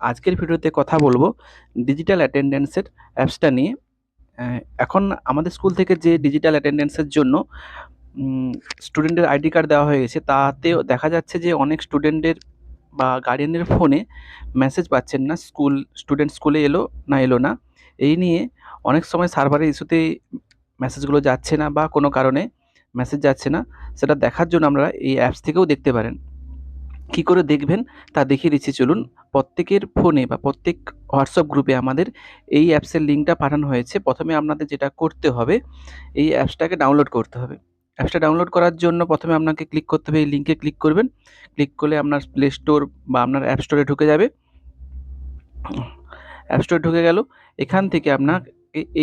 আজকের ভিডিওতে কথা বলবো ডিজিটাল অ্যাটেন্ডেন্সের অ্যাপসটা নিয়ে। এখন আমাদের স্কুল থেকে যে ডিজিটাল অ্যাটেন্ডেন্সের জন্য স্টুডেন্টের আইডি কার্ড দেওয়া হয়ে গেছে, তাতেও দেখা যাচ্ছে যে অনেক স্টুডেন্টের বা গার্ডিয়ানের ফোনে মেসেজ পাচ্ছেন না, স্টুডেন্ট স্কুলে এলো না এলো না। এই নিয়ে অনেক সময় সার্ভারের ইস্যুতে মেসেজগুলো যাচ্ছে না বা কোনো কারণে মেসেজ যাচ্ছে না। সেটা দেখার জন্য আমরা এই অ্যাপস থেকেও দেখতে পারেন। কি করে দেখবেন তা দেখিয়ে দিচ্ছি, চলুন। প্রত্যেকের ফোনে বা প্রত্যেক হোয়াটসঅ্যাপ গ্রুপে আমাদের এই অ্যাপসের লিঙ্কটা পাঠানো হয়েছে। প্রথমে আপনাদের যেটা করতে হবে, এই অ্যাপসটাকে ডাউনলোড করতে হবে। অ্যাপসটা ডাউনলোড করার জন্য প্রথমে আপনাকে ক্লিক করতে হবে, এই লিঙ্কে ক্লিক করবেন। ক্লিক করলে আপনার প্লে স্টোর বা আপনার অ্যাপ স্টোরে ঢুকে যাবে। অ্যাপ স্টোরে ঢুকে গেল। এখান থেকে আপনাকে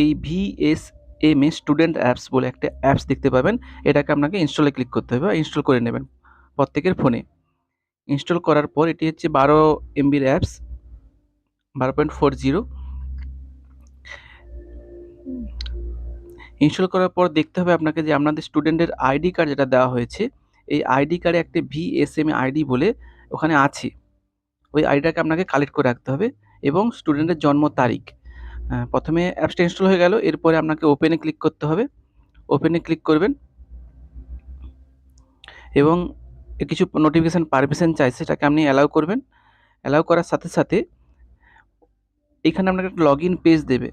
এই VSMA স্টুডেন্ট অ্যাপস বলে একটা অ্যাপস দেখতে পাবেন। এটাকে আপনাকে ইনস্টলে ক্লিক করতে হবে বা ইনস্টল করে নেবেন প্রত্যেকের ফোনে। ইনস্টল করার পর এটি হচ্ছে 12 MBর অ্যাপস, 12.40। ইনস্টল করার পর দেখতে হবে আপনাকে যে আপনাদের স্টুডেন্টের আইডি কার্ড যেটা দেওয়া হয়েছে, এই আইডি কার্ডে একটা VSMA আইডি বলে ওখানে আছে। ওই আইডিটাকে আপনাকে কালেক্ট করে রাখতে হবে এবং স্টুডেন্টের জন্ম তারিখ। প্রথমে অ্যাপসটা ইনস্টল হয়ে গেল, এরপরে আপনাকে ওপেনে ক্লিক করতে হবে। ওপেনে ক্লিক করবেন এবং কিছু নোটিফিকেশান পারমিশন চাইছে, সেটাকে আপনি অ্যালাউ করবেন। অ্যালাউ করার সাথে সাথে এখানে আপনাকে একটা লগ ইন পেজ দেবে।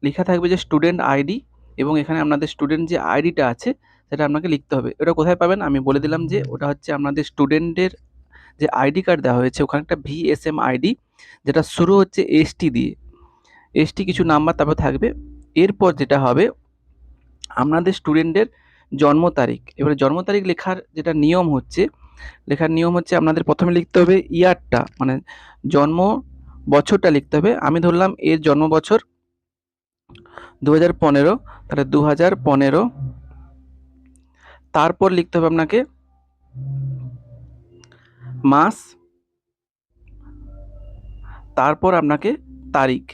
লেখা থাকবে যে স্টুডেন্ট আইডি, এবং এখানে আপনাদের স্টুডেন্ট যে আইডিটা আছে সেটা আপনাকে লিখতে হবে। ওটা কোথায় পাবেন আমি বলে দিলাম, যে ওটা হচ্ছে আপনাদের স্টুডেন্টের যে আইডি কার্ড দেওয়া হয়েছে, ওখানে একটা VSM আইডি যেটা শুরু হচ্ছে ST দিয়ে, ST কিছু নাম্বার তারপর থাকবে। এরপর যেটা হবে আপনাদের স্টুডেন্টের জন্ম তারিখ। এবারে জন্ম তারিখ লেখার যেটা নিয়ম হচ্ছে, আপনাদের প্রথমে লিখতে হবে ইয়ারটা, মানে জন্ম বছরটা লিখতে হবে। আমি ধরলাম এর জন্ম বছর 2015, তাহলে 2015। তারপর লিখতে হবে আপনাকে মাস, তারপর আপনাকে তারিখ।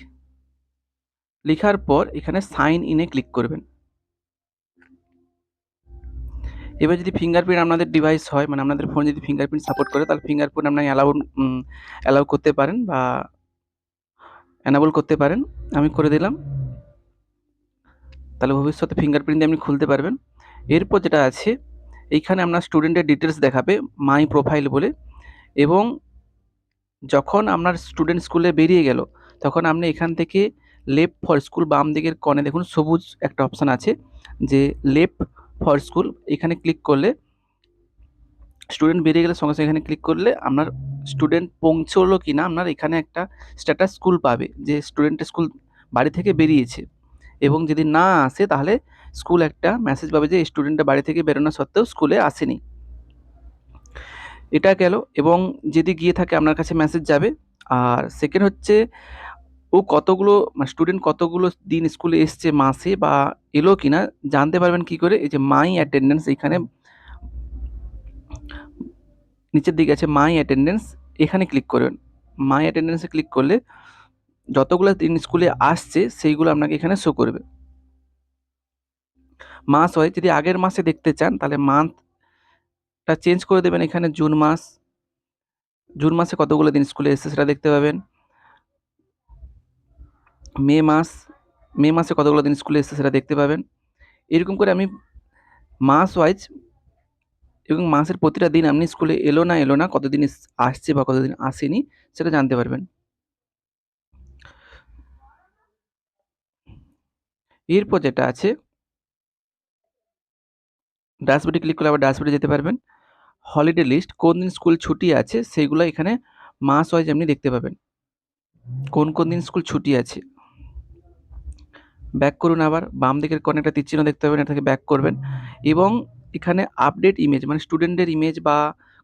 লেখার পর এখানে সাইন ইনে ক্লিক করবেন। এবার যদি ফিঙ্গারপ্রিন্ট আপনাদের ডিভাইস হয়, মানে আপনাদের ফোন যদি ফিঙ্গারপ্রিন্ট সাপোর্ট করে, তাহলে ফিঙ্গারপ্রিন্ট আপনাকে অ্যালাউ করতে পারেন বা এনাবল করতে পারেন। আমি করে দিলাম, তাহলে ভবিষ্যতে ফিঙ্গারপ্রিন্ট দিয়ে আপনি খুলতে পারবেন। এরপর যেটা আছে, এইখানে আপনার স্টুডেন্টের ডিটেলস দেখাবে মাই প্রোফাইল বলে, এবং যখন আপনার স্টুডেন্ট স্কুলে বেরিয়ে গেল তখন আপনি এখান থেকে লেফট ফর স্কুল, বাম দিকের কর্নে দেখুন সবুজ একটা অপশান আছে যে লেফট ফর স্কুল। এখানে ক্লিক করলে স্টুডেন্ট বেরিয়ে গেলে সঙ্গে সঙ্গে এখানে ক্লিক করলে আপনার স্টুডেন্ট পৌঁছলো কি না আপনার এখানে একটা স্ট্যাটাস স্কুল পাবে, যে স্টুডেন্টের স্কুল বাড়ি থেকে বেরিয়েছে। এবং যদি না আসে তাহলে স্কুল একটা মেসেজ পাবে যে স্টুডেন্টটা বাড়ি থেকে বেরোনো সত্ত্বেও স্কুলে আসেনি। এটা গেল, এবং যদি গিয়ে থাকে আপনার কাছে মেসেজ যাবে। আর সেকেন্ড হচ্ছে ও কতগুলো স্টুডেন্ট কতগুলো দিন স্কুলে এসছে মাসে বা এলো কিনা জানতে পারবেন কি করে, এই যে মাই অ্যাটেন্ডেন্স, এখানে নিচের দিকে আছে মাই অ্যাটেন্ডেন্স, এখানে ক্লিক করবেন। মাই অ্যাটেন্ডেন্সে ক্লিক করলে যতগুলো দিন স্কুলে আসছে সেইগুলো আপনাকে এখানে শো করবে। মাস হয়, যদি আগের মাসে দেখতে চান তাহলে মান্থটা চেঞ্জ করে দেবেন। এখানে জুন মাস, জুন মাসে কতগুলো দিন স্কুলে এসছে সেটা দেখতে পাবেন। মে মাস, মে মাসে কতগুলো দিন স্কুলে এসছে সেটা দেখতে পাবেন। এরকম করে আমি মাস ওয়াইজ এবং মাসের প্রতিটা দিন আপনি স্কুলে এলো না কতদিন আসছে বা কতদিন আসেনি সেটা জানতে পারবেন। এরপর যেটা আছে, ড্যাশবোর্ডে ক্লিক করলে আবার ড্যাশবোর্ডে যেতে পারবেন। হলিডে লিস্ট, কোন দিন স্কুল ছুটি আছে সেইগুলো এখানে মাস ওয়াইজ আপনি দেখতে পাবেন, কোন কোন দিন স্কুল ছুটি আছে। ব্যাক করুন, আবার বাম দিকের কোণে একটা তীরচিহ্ন দেখতে পাবেন, এটাকে ব্যাক করবেন এবং এখানে আপডেট ইমেজ, মানে স্টুডেন্টের ইমেজ বা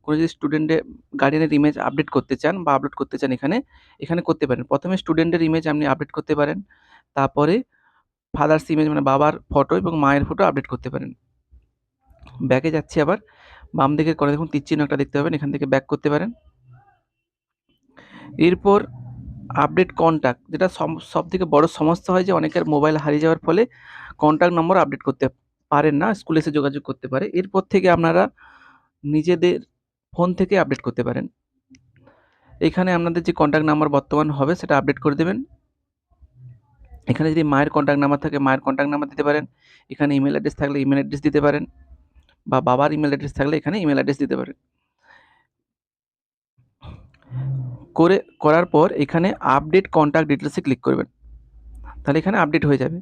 কোনো যদি স্টুডেন্টের গার্ডিয়ানের ইমেজ আপডেট করতে চান বা আপলোড করতে চান এখানে করতে পারেন। প্রথমে স্টুডেন্টের ইমেজ আপনি আপডেট করতে পারেন, তারপরে ফাদার্স ইমেজ মানে বাবার ফটো এবং মায়ের ফটো আপডেট করতে পারেন। ব্যাকে যাচ্ছি, আবার বাম দিকের কোণে দেখুন তীরচিহ্ন একটা দেখতে পাবেন, এখান থেকে ব্যাক করতে পারেন। এরপর আপডেট কন্ট্যাক্ট, যেটা সবথেকে বড় সমস্যা হয় যে অনেকের মোবাইল হারিয়ে যাওয়ার ফলে কন্ট্যাক্ট নম্বর আপডেট করতে পারেন না, স্কুলে এসে যোগাযোগ করতে পারে। এরপর থেকে আপনারা নিজেদের ফোন থেকে আপডেট করতে পারেন। এখানে আপনাদের যে কন্ট্যাক্ট নাম্বার বর্তমান হবে সেটা আপডেট করে দেবেন। এখানে যদি মায়ের কন্ট্যাক্ট নাম্বার থাকে মায়ের কন্ট্যাক্ট নাম্বার দিতে পারেন, এখানে ইমেল অ্যাড্রেস থাকলে ইমেল অ্যাড্রেস দিতে পারেন, বা বাবার ইমেল অ্যাড্রেস থাকলে এখানে ইমেল অ্যাড্রেস দিতে পারেন। করার পর এখানে আপডেট কন্ট্যাক্ট ডিটেলসে ক্লিক করবেন, তাহলে এখানে আপডেট হয়ে যাবে।